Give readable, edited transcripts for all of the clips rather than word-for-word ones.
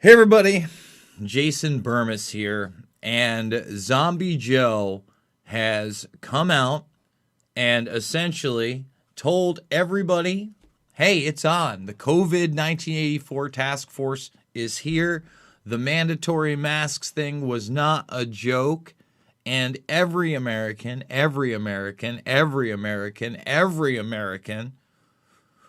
Hey everybody, Jason Burmis here, and Zombie Joe has come out and essentially told everybody, hey, it's on. The COVID 1984 task force is here. The mandatory masks thing was not a joke, and every American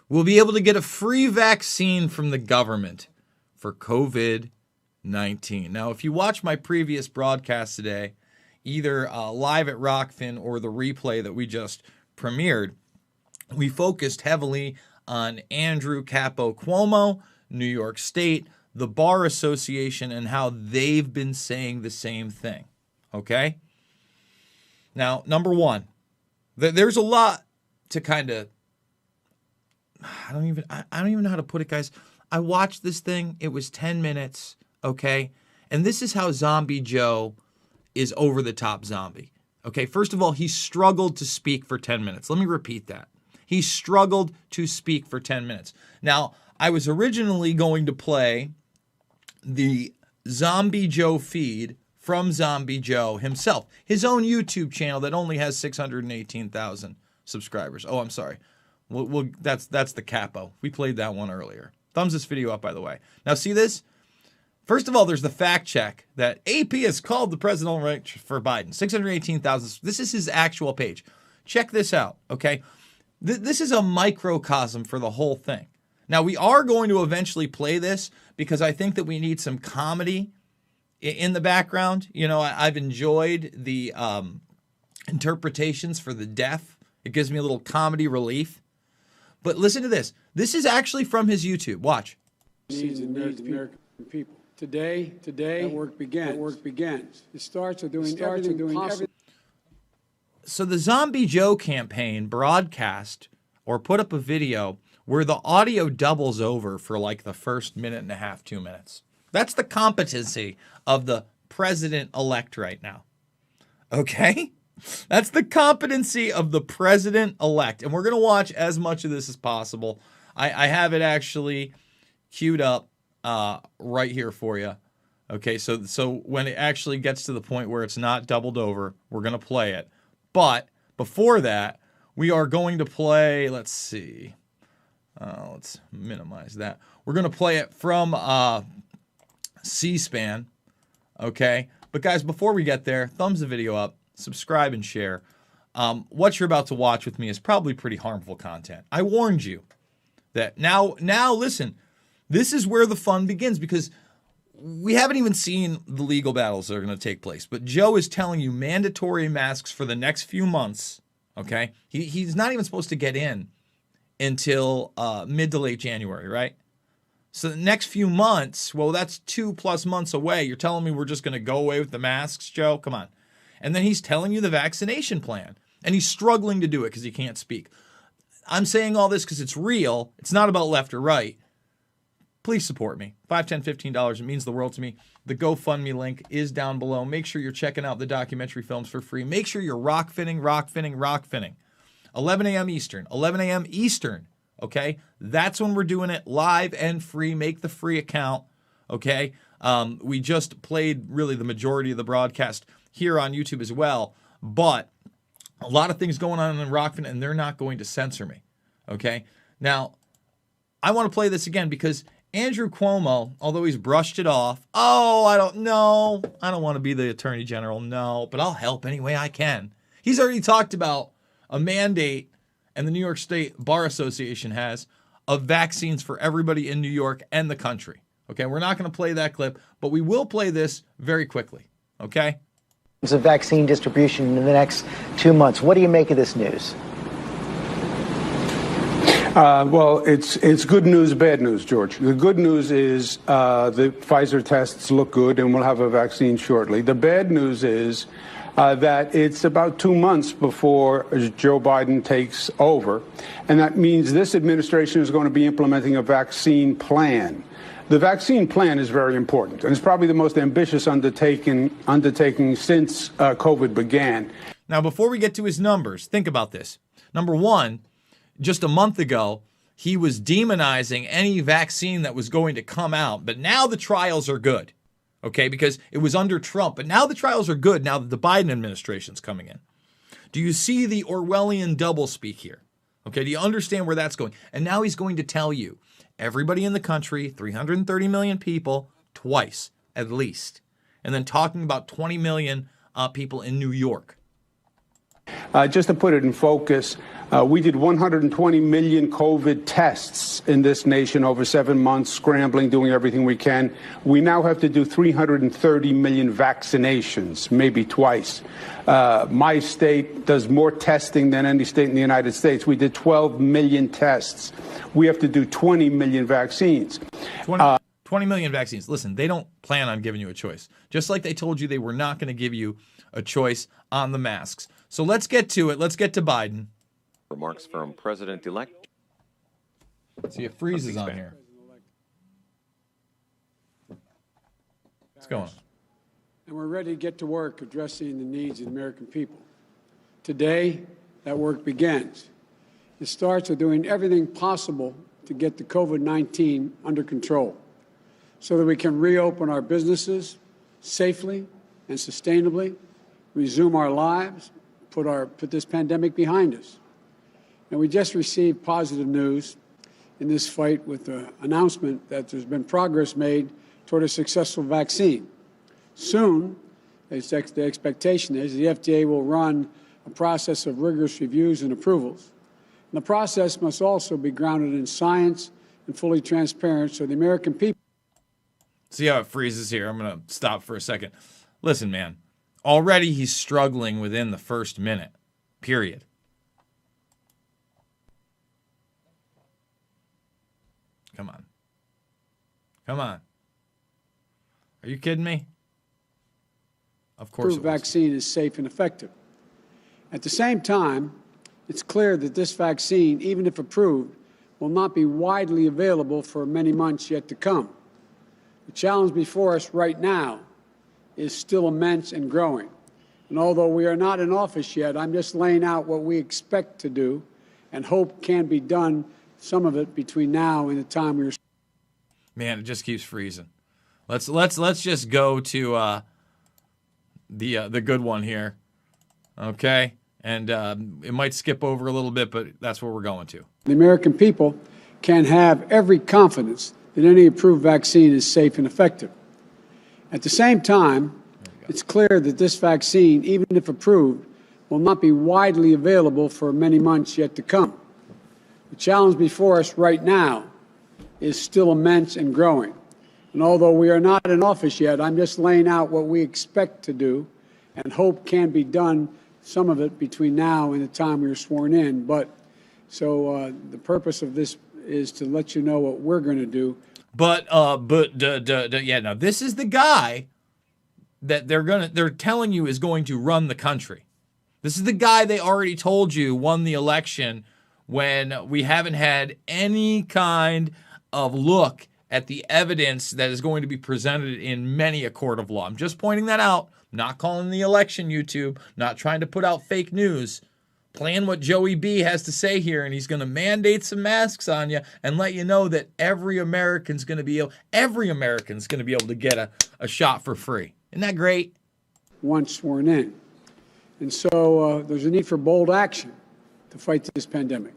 will be able to get a free vaccine from the government for COVID-19. Now, if you watch my previous broadcast today, either live at Rockfin or the replay that we just premiered, we focused heavily on Andrew Capo Cuomo, New York State, the Bar Association, and how they've been saying the same thing. Okay? Now, number one, there's a lot to kind of, I don't even know how to put it, guys. I watched this thing. It was 10 minutes, okay? And this is how Zombie Joe is over the top zombie. Okay, first of all, he struggled to speak for 10 minutes. Let me repeat that. He struggled to speak for 10 minutes. Now, I was originally going to play the Zombie Joe feed from Zombie Joe himself, his own YouTube channel that only has 618,000 subscribers. Oh, I'm sorry. Well, that's the capo. We played that one earlier. Thumbs this video up, by the way. Now, see this? First of all, there's the fact check that AP has called the president right for Biden. 618,000. This is his actual page. Check this out, okay? This is a microcosm for the whole thing. Now, we are going to eventually play this because I think that we need some comedy in the background. You know, I've enjoyed the interpretations for the deaf. It gives me a little comedy relief. But listen to this. This is actually from his YouTube. Watch. Needs and needs American people. Today, that work begins. It starts with doing everything possible. So the Zombie Joe campaign broadcast or put up a video where the audio doubles over for like the first minute and a half, 2 minutes. That's the competency of the president-elect right now. Okay? That's the competency of the president-elect. And we're going to watch as much of this as possible. I have it actually queued up right here for you. Okay, so when it actually gets to the point where it's not doubled over, we're going to play it. But before that, we are going to play, let's see. Let's minimize that. We're going to play it from C-SPAN. Okay? But guys, before we get there, thumbs the video up. Subscribe and share. What you're about to watch with me is probably pretty harmful content. I warned you that now listen, this is where the fun begins because we haven't even seen the legal battles that are going to take place. But Joe is telling you mandatory masks for the next few months. Okay. He's not even supposed to get in until mid to late January, right? So the next few months, well, that's 2+ months away. You're telling me we're just going to go away with the masks, Joe? Come on. And then he's telling you the vaccination plan. And he's struggling to do it because he can't speak. I'm saying all this because it's real. It's not about left or right. Please support me. $5, $10, $15. It means the world to me. The GoFundMe link is down below. Make sure you're checking out the documentary films for free. Make sure you're rockfinning. 11 a.m. Eastern. 11 a.m. Eastern. Okay? That's when we're doing it live and free. Make the free account. Okay? We just played really the majority of the broadcast here on YouTube as well, but a lot of things going on in Rockfin, and they're not going to censor me, okay? Now, I want to play this again because Andrew Cuomo, although he's brushed it off, I don't want to be the Attorney General, no, but I'll help any way I can. He's already talked about a mandate, and the New York State Bar Association has, of vaccines for everybody in New York and the country, okay? We're not going to play that clip, but we will play this very quickly, okay? Of vaccine distribution in the next 2 months. What do you make of this news? Well, it's good news, bad news, George. The good news is the Pfizer tests look good and we'll have a vaccine shortly. The bad news is that it's about 2 months before Joe Biden takes over. And that means this administration is going to be implementing a vaccine plan. The vaccine plan is very important, and it's probably the most ambitious undertaking since COVID began. Now, before we get to his numbers, think about this. Number one, just a month ago, he was demonizing any vaccine that was going to come out. But now the trials are good, okay, because it was under Trump. But now the trials are good now that the Biden administration's coming in. Do you see the Orwellian doublespeak here? Okay, do you understand where that's going? And now he's going to tell you, everybody in the country, 330 million people, twice at least. And then talking about 20 million people in New York. Just to put it in focus, we did 120 million COVID tests in this nation over 7 months, scrambling, doing everything we can. We now have to do 330 million vaccinations, maybe twice. My state does more testing than any state in the United States. We did 12 million tests. We have to do 20 million vaccines. 20 million vaccines. Listen, they don't plan on giving you a choice. Just like they told you they were not going to give you a choice on the masks. So let's get to it. Let's get to Biden. Remarks from President-elect. See, it freezes on here. What's going on? And we're ready to get to work addressing the needs of the American people. Today, that work begins. It starts with doing everything possible to get the COVID-19 under control so that we can reopen our businesses safely and sustainably, resume our lives, put this pandemic behind us. And we just received positive news in this fight with the announcement that there's been progress made toward a successful vaccine. Soon, the expectation is the FDA will run a process of rigorous reviews and approvals. And the process must also be grounded in science and fully transparent so the American people. See how it freezes here? I'm going to stop for a second. Listen, man, already he's struggling within the first minute, period. Come on. Come on. Are you kidding me? Of course. The vaccine is safe and effective. At the same time, it's clear that this vaccine, even if approved, will not be widely available for many months yet to come. The challenge before us right now is still immense and growing. And although we are not in office yet, I'm just laying out what we expect to do and hope can be done, some of it between now and the time we are. Man, it just keeps freezing. Let's just go to the good one here, okay? And it might skip over a little bit, but that's where we're going to. The American people can have every confidence that any approved vaccine is safe and effective. At the same time, it's clear that this vaccine, even if approved, will not be widely available for many months yet to come. The challenge before us right now is still immense and growing. And although we are not in office yet, I'm just laying out what we expect to do and hope can be done, some of it between now and the time we are sworn in. But so the purpose of this is to let you know what we're going to do. Yeah, now this is the guy that they're telling you is going to run the country. This is the guy they already told you won the election when we haven't had any kind of look at the evidence that is going to be presented in many a court of law. I'm just pointing that out. I'm not calling the election YouTube, not trying to put out fake news. Playing what Joey B has to say here, and he's going to mandate some masks on you and let you know that every American's going to be able to get a shot for free. Isn't that great? Once sworn in. And so there's a need for bold action to fight this pandemic.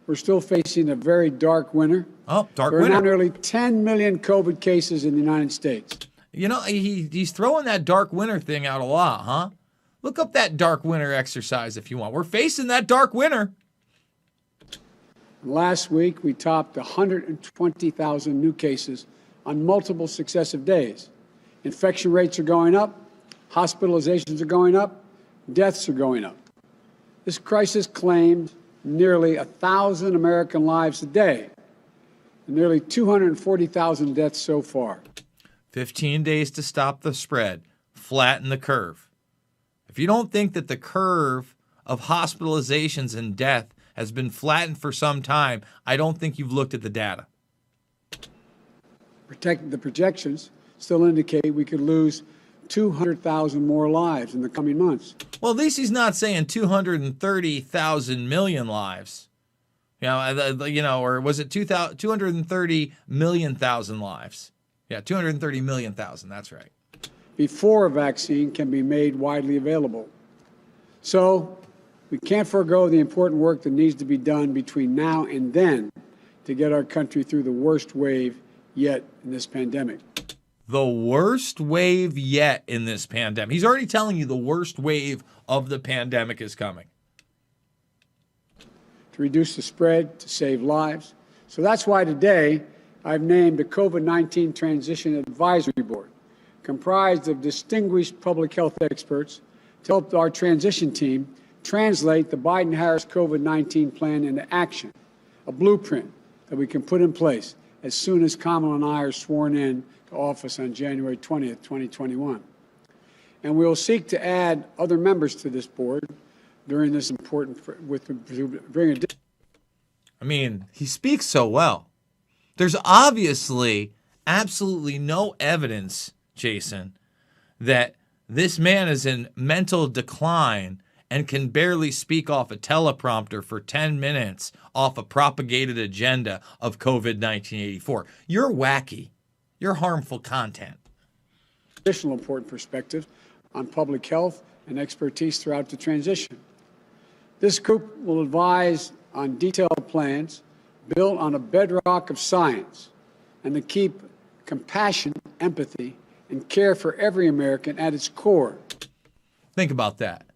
We're still facing a very dark winter. Oh, dark winter. There are now winter. nearly 10 million COVID cases in the United States. You know, he's throwing that dark winter thing out a lot, huh? Look up that dark winter exercise if you want. We're facing that dark winter. Last week, we topped 120,000 new cases on multiple successive days. Infection rates are going up, hospitalizations are going up, deaths are going up. This crisis claimed nearly 1,000 American lives a day, and nearly 240,000 deaths so far. 15 days to stop the spread, flatten the curve. If you don't think that the curve of hospitalizations and death has been flattened for some time, I don't think you've looked at the data. The projections still indicate we could lose 200,000 more lives in the coming months. Well, at least he's not saying 230,000 million lives. Or was it 230 million thousand lives? Yeah, 230 million thousand. That's right. Before a vaccine can be made widely available. So we can't forego the important work that needs to be done between now and then to get our country through the worst wave yet in this pandemic. The worst wave yet in this pandemic. He's already telling you the worst wave of the pandemic is coming. To reduce the spread, to save lives. So that's why today I've named a COVID-19 Transition Advisory Board, comprised of distinguished public health experts, to help our transition team translate the Biden-Harris COVID-19 plan into action, a blueprint that we can put in place as soon as Kamala and I are sworn in to office on January 20th, 2021. And we will seek to add other members to this board during this important, he speaks so well. There's obviously absolutely no evidence, Jason, that this man is in mental decline and can barely speak off a teleprompter for 10 minutes off a propagated agenda of COVID-1984. You're wacky. You're harmful content. Additional important perspectives on public health and expertise throughout the transition. This group will advise on detailed plans built on a bedrock of science and to keep compassion, empathy, and care for every American at its core. Think about that.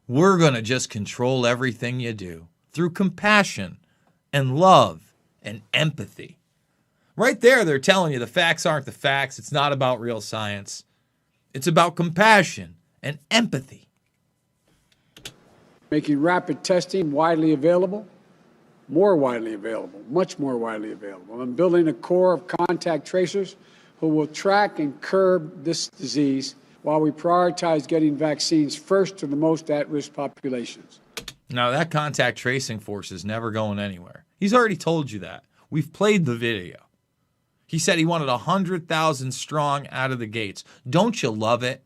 We're going to just control everything you do through compassion and love and empathy. Right there, they're telling you the facts aren't the facts. It's not about real science. It's about compassion and empathy. Making rapid testing widely available, more widely available, much more widely available, and building a core of contact tracers who will track and curb this disease while we prioritize getting vaccines first to the most at-risk populations. Now, that contact tracing force is never going anywhere. He's already told you that. We've played the video. He said he wanted 100,000 strong out of the gates. Don't you love it?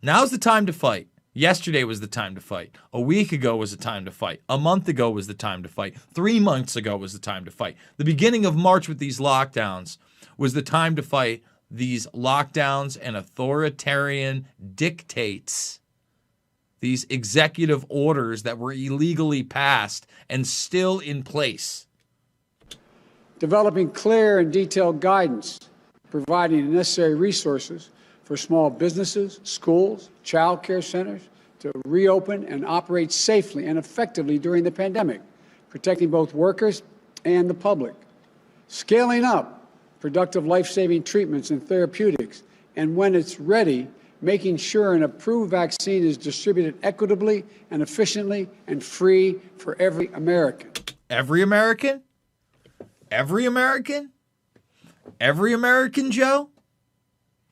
Now's the time to fight. Yesterday was the time to fight. A week ago was the time to fight. A month ago was the time to fight. 3 months ago was the time to fight. The beginning of March with these lockdowns was the time to fight these lockdowns and authoritarian dictates, these executive orders that were illegally passed and still in place. Developing clear and detailed guidance, providing the necessary resources for small businesses, schools, child care centers to reopen and operate safely and effectively during the pandemic, protecting both workers and the public. Scaling up productive life-saving treatments and therapeutics, and when it's ready, making sure an approved vaccine is distributed equitably and efficiently and free for every American. Every American? Every American? Every American, Joe?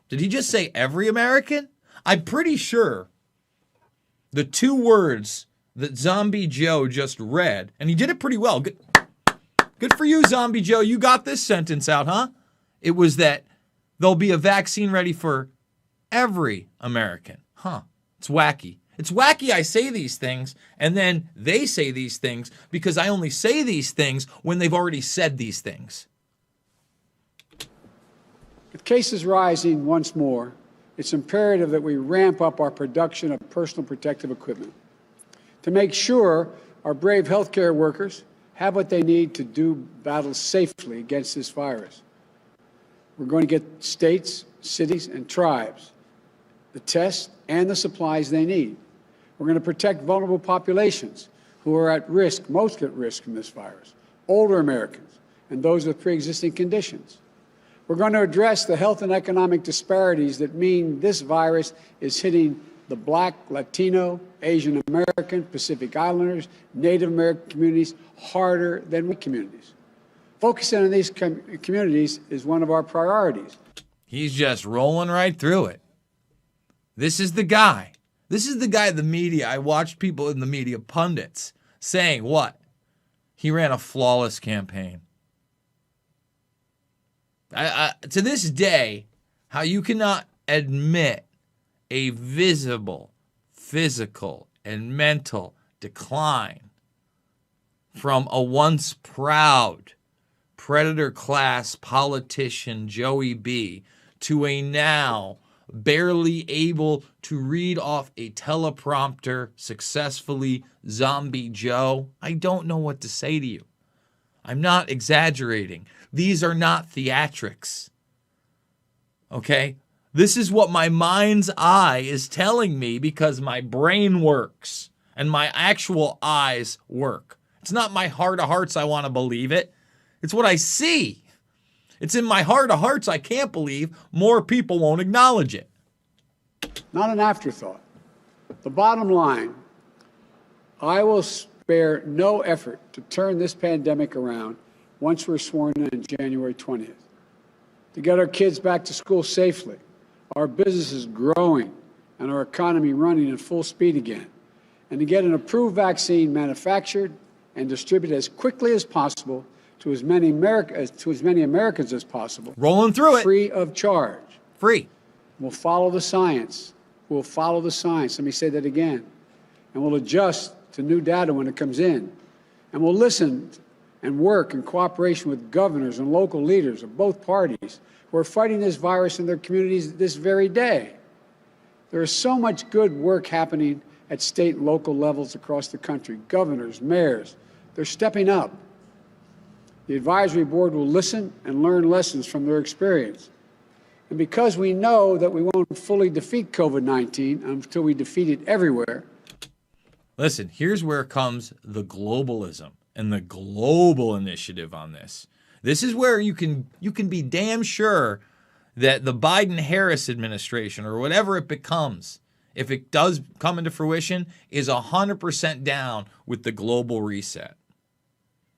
Did he just say every American? I'm pretty sure the two words that Zombie Joe just read, and he did it pretty well. Good for you, Zombie Joe. You got this sentence out, huh? It was that there'll be a vaccine ready for every American. Huh. It's wacky. It's wacky I say these things, and then they say these things because I only say these things when they've already said these things. With cases rising once more, it's imperative that we ramp up our production of personal protective equipment to make sure our brave healthcare workers have what they need to do battle safely against this virus. We're going to get states, cities, and tribes the tests and the supplies they need. We're going to protect vulnerable populations who are at risk, most at risk from this virus, older Americans and those with pre-existing conditions. We're going to address the health and economic disparities that mean this virus is hitting the Black, Latino, Asian American, Pacific Islanders, Native American communities harder than white communities. Focusing on these communities is one of our priorities. He's just rolling right through it. This is the guy. This is the guy the media, I watched people in the media, pundits, saying what? He ran a flawless campaign. To this day, how you cannot admit a visible physical and mental decline from a once proud predator class politician, Joey B., to a now barely able to read off a teleprompter successfully Zombie Joe, I don't know what to say to you. I'm not exaggerating. These are not theatrics. Okay? This is what my mind's eye is telling me because my brain works and my actual eyes work. It's not my heart of hearts I want to believe it. It's what I see. It's in my heart of hearts I can't believe more people won't acknowledge it. Not an afterthought. The bottom line, I will spare no effort to turn this pandemic around once we're sworn in January 20th. To get our kids back to school safely, our businesses growing, and our economy running at full speed again, and to get an approved vaccine manufactured and distributed as quickly as possible to as many Americans as possible. Rolling through it. Free of charge. Free. We'll follow the science. We'll follow the science. Let me say that again. And we'll adjust to new data when it comes in. And we'll listen and work in cooperation with governors and local leaders of both parties who are fighting this virus in their communities this very day. There is so much good work happening at state and local levels across the country. Governors, mayors, they're stepping up. The advisory board will listen and learn lessons from their experience. And because we know that we won't fully defeat COVID-19 until we defeat it everywhere. Listen, here's where comes the globalism and the global initiative on this. This is where you can be damn sure that the Biden-Harris administration, or whatever it becomes, if it does come into fruition, is 100% down with the global reset.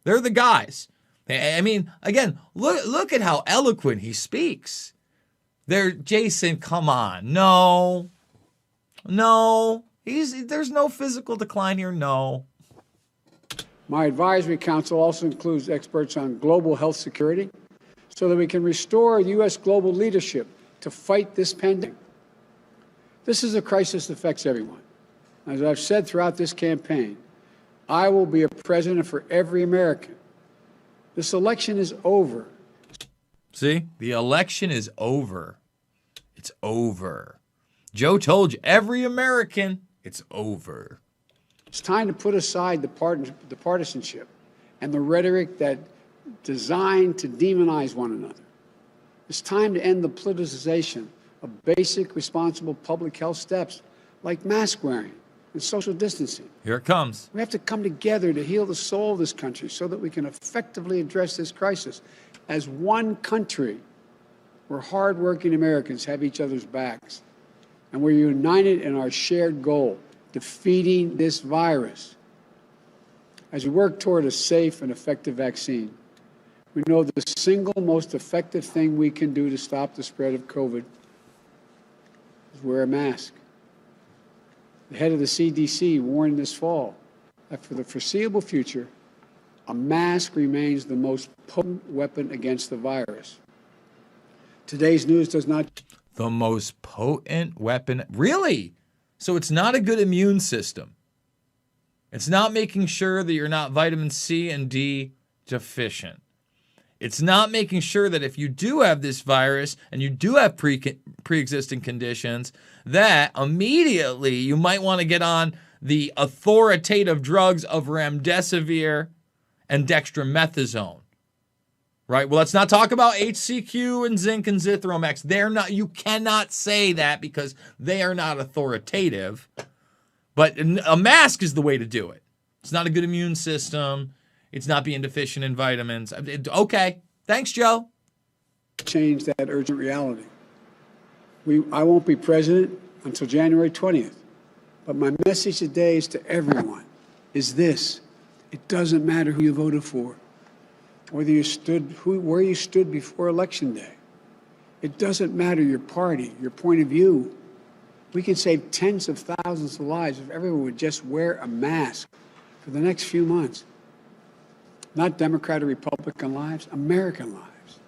They're the guys. I mean, again, look at how eloquent he speaks. Jason, come on. No. There's no physical decline here. No. My advisory council also includes experts on global health security so that we can restore U.S. global leadership to fight this pandemic. This is a crisis that affects everyone. As I've said throughout this campaign, I will be a president for every American. This election is over. See, the election is over. It's over. Joe told you, every American, it's over. It's time to put aside the partisanship and the rhetoric that designed to demonize one another. It's time to end the politicization of basic, responsible public health steps like mask wearing and social distancing. Here it comes. We have to come together to heal the soul of this country so that we can effectively address this crisis as one country where hardworking Americans have each other's backs and we're united in our shared goal, defeating this virus. As we work toward a safe and effective vaccine, we know the single most effective thing we can do to stop the spread of COVID is wear a mask. The head of the CDC warned this fall that for the foreseeable future, a mask remains the most potent weapon against the virus. Today's news does not... The most potent weapon? Really? So it's not a good immune system. It's not making sure that you're not vitamin C and D deficient. It's not making sure that if you do have this virus and you do have pre-existing conditions, that immediately you might want to get on the authoritative drugs of remdesivir and dextromethasone. Right? Well, let's not talk about HCQ and zinc and zithromax. They're not, you cannot say that because they are not authoritative. But a mask is the way to do it. It's not a good immune system. It's not being deficient in vitamins. Okay. Thanks, Joe. Change that urgent reality. I won't be president until January 20th. But my message today is to everyone is this. It doesn't matter who you voted for, where you stood before Election Day. It doesn't matter your party, your point of view. We can save tens of thousands of lives if everyone would just wear a mask for the next few months. Not Democrat or Republican lives, American lives.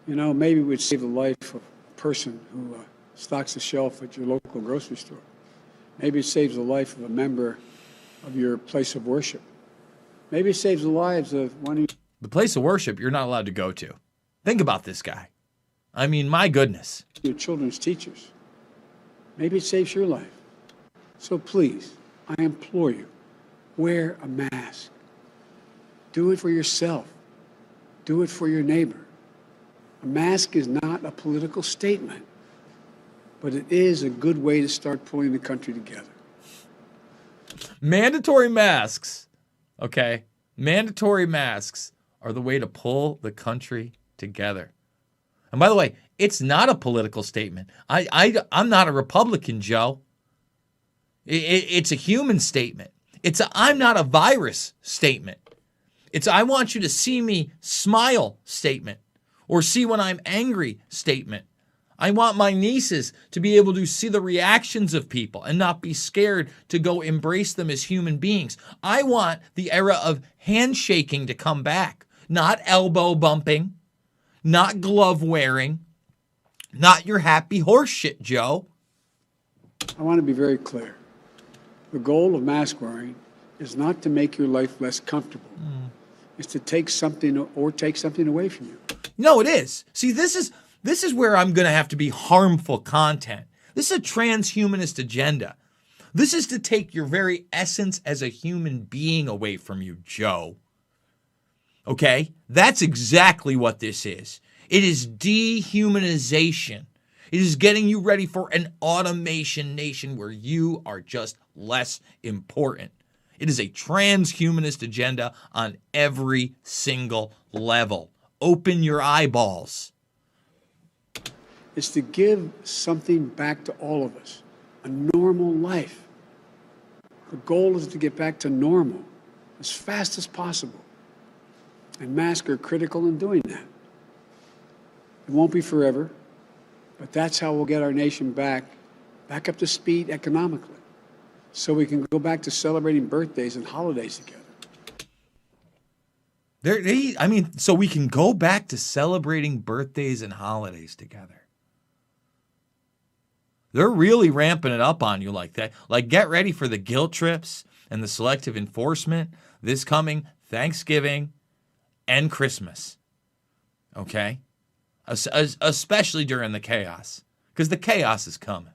You know, maybe it would save the life of a person who stocks the shelf at your local grocery store. Maybe it saves the life of a member of your place of worship. Maybe it saves the lives of one of The place of worship you're not allowed to go to. Think about this guy. I mean, my goodness. your children's teachers. Maybe it saves your life. So please, I implore you, wear a mask. Do it for yourself. Do it for your neighbor. A mask is not a political statement, but it is a good way to start pulling the country together. Mandatory masks, okay? Mandatory masks are the way to pull the country together. And by the way, it's not a political statement. I'm not a Republican, Joe. It's a human statement. It's a I'm not a virus statement. It's I want you to see me smile statement or see when I'm angry statement. I want my nieces to be able to see the reactions of people and not be scared to go embrace them as human beings. I want the era of handshaking to come back, not elbow bumping, not glove wearing, not your happy horse shit, Joe. I want to be very clear. The goal of mask wearing is not to make your life less comfortable. It's to take something away from you. No, it is. See, this is where I'm going to have to be harmful content. This is a transhumanist agenda. This is to take your very essence as a human being away from you, Joe. Okay? That's exactly what this is. It is dehumanization. It is getting you ready for an automation nation where you are just less important. It is a transhumanist agenda on every single level. Open your eyeballs. It's to give something back to all of us, a normal life. The goal is to get back to normal as fast as possible. And masks are critical in doing that. It won't be forever, but that's how we'll get our nation back up to speed economically, so we can go back to celebrating birthdays and holidays together. So we can go back to celebrating birthdays and holidays together. They're really ramping it up on you like that. Like, get ready for the guilt trips and the selective enforcement this coming Thanksgiving and Christmas. Okay? Especially during the chaos. Because the chaos is coming.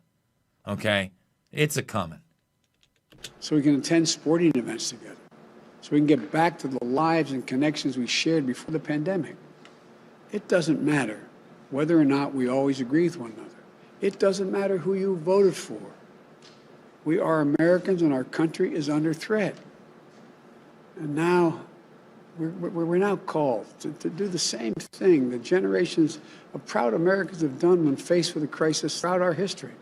Okay? It's a coming. So we can attend sporting events together. So we can get back to the lives and connections we shared before the pandemic. It doesn't matter whether or not we always agree with one another. It doesn't matter who you voted for. We are Americans and our country is under threat. And now we're now called to do the same thing that generations of proud Americans have done when faced with a crisis throughout our history.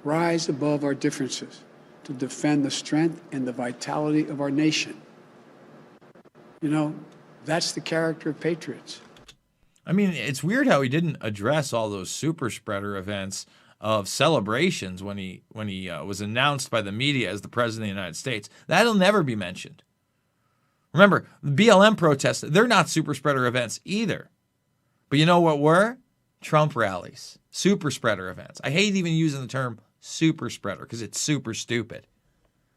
Rise above our differences to defend the strength and the vitality of our nation. You know, that's the character of patriots. I mean, it's weird how he didn't address all those super spreader events of celebrations when he was announced by the media as the president of the United States. That'll never be mentioned. Remember, the BLM protests, they're not super spreader events either. But you know what were? Trump rallies, super spreader events. I hate even using the term super spreader because it's super stupid.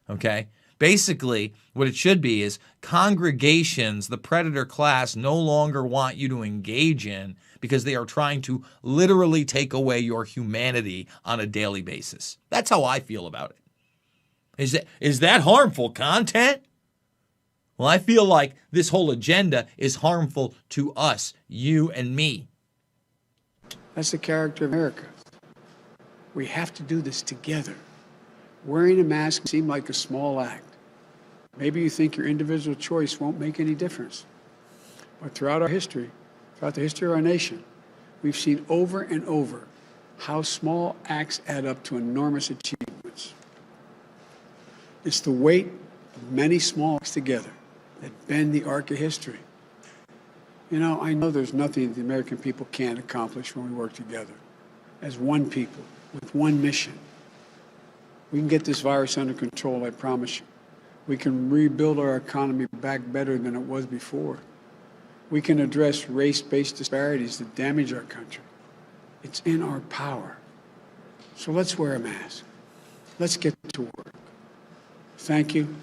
Okay? Basically, what it should be is congregations the predator class no longer want you to engage in because they are trying to literally take away your humanity on a daily basis. That's how I feel about it. Is that harmful content? Well, I feel like this whole agenda is harmful to us, you and me. That's the character of America. We have to do this together. Wearing a mask seems like a small act. Maybe you think your individual choice won't make any difference. But throughout the history of our nation, we've seen over and over how small acts add up to enormous achievements. It's the weight of many small acts together that bend the arc of history. You know, I know there's nothing the American people can't accomplish when we work together as one people with one mission. We can get this virus under control, I promise you. We can rebuild our economy back better than it was before. We can address race-based disparities that damage our country. It's in our power. So let's wear a mask. Let's get to work. Thank you.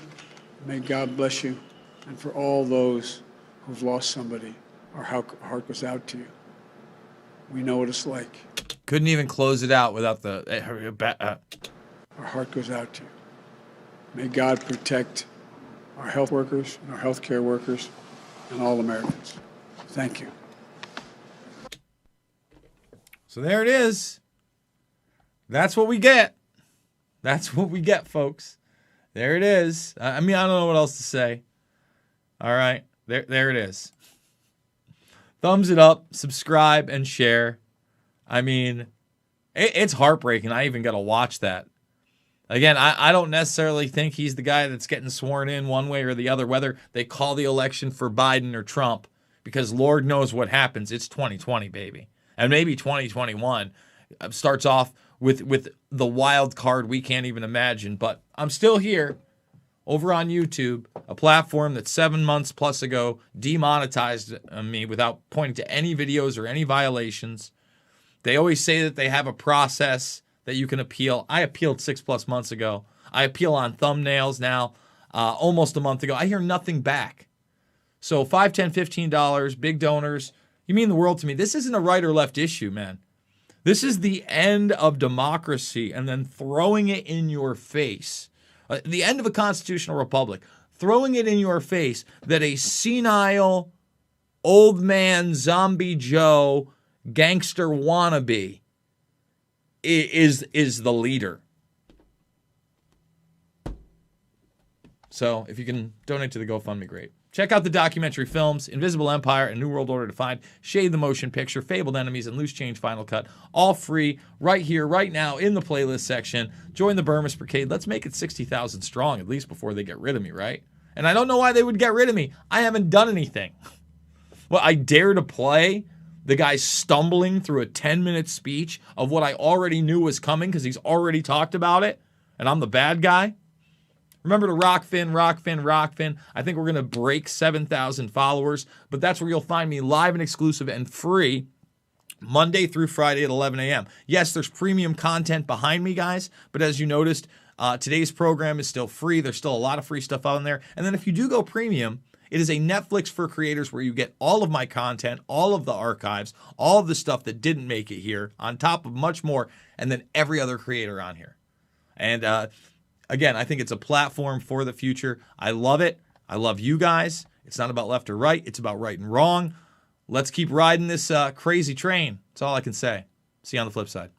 May God bless you. And for all those who've lost somebody, our heart goes out to you. We know what it's like. Couldn't even close it out without the. Our heart goes out to you. May God protect our health workers and our healthcare workers and all Americans. Thank you. So there it is. That's what we get. That's what we get, folks. There it is. I mean, I don't know what else to say. All right. There it is. Thumbs it up, subscribe, and share. I mean, it's heartbreaking. I even got to watch that. Again, I don't necessarily think he's the guy that's getting sworn in one way or the other, whether they call the election for Biden or Trump, because Lord knows what happens. It's 2020, baby. And maybe 2021 starts off with the wild card we can't even imagine. But I'm still here over on YouTube, a platform that 7 months plus ago demonetized me without pointing to any videos or any violations. They always say that they have a process that you can appeal. I appealed 6+ months ago. I appeal on thumbnails now, almost a month ago. I hear nothing back. So $5, $10, $15, big donors, you mean the world to me. This isn't a right or left issue, man. This is the end of democracy and then throwing it in your face. The end of a constitutional republic. Throwing it in your face that a senile, old man, zombie Joe, gangster wannabe is the leader. So if you can donate to the GoFundMe, great. Check out the documentary films, Invisible Empire and New World Order Defined, Shade the Motion Picture, Fabled Enemies, and Loose Change Final Cut. All free right here, right now in the playlist section. Join the Burmese Brigade. Let's make it 60,000 strong, at least before they get rid of me, right? And I don't know why they would get rid of me. I haven't done anything. Well, I dare to play the guy stumbling through a 10-minute speech of what I already knew was coming because he's already talked about it, and I'm the bad guy. Remember to Rockfin. I think we're going to break 7,000 followers, but that's where you'll find me live and exclusive and free Monday through Friday at 11 a.m. Yes, there's premium content behind me, guys, but as you noticed, today's program is still free. There's still a lot of free stuff out there. And then if you do go premium, it is a Netflix for creators where you get all of my content, all of the archives, all of the stuff that didn't make it here, on top of much more, and then every other creator on here. And again, I think it's a platform for the future. I love it. I love you guys. It's not about left or right. It's about right and wrong. Let's keep riding this crazy train. That's all I can say. See you on the flip side.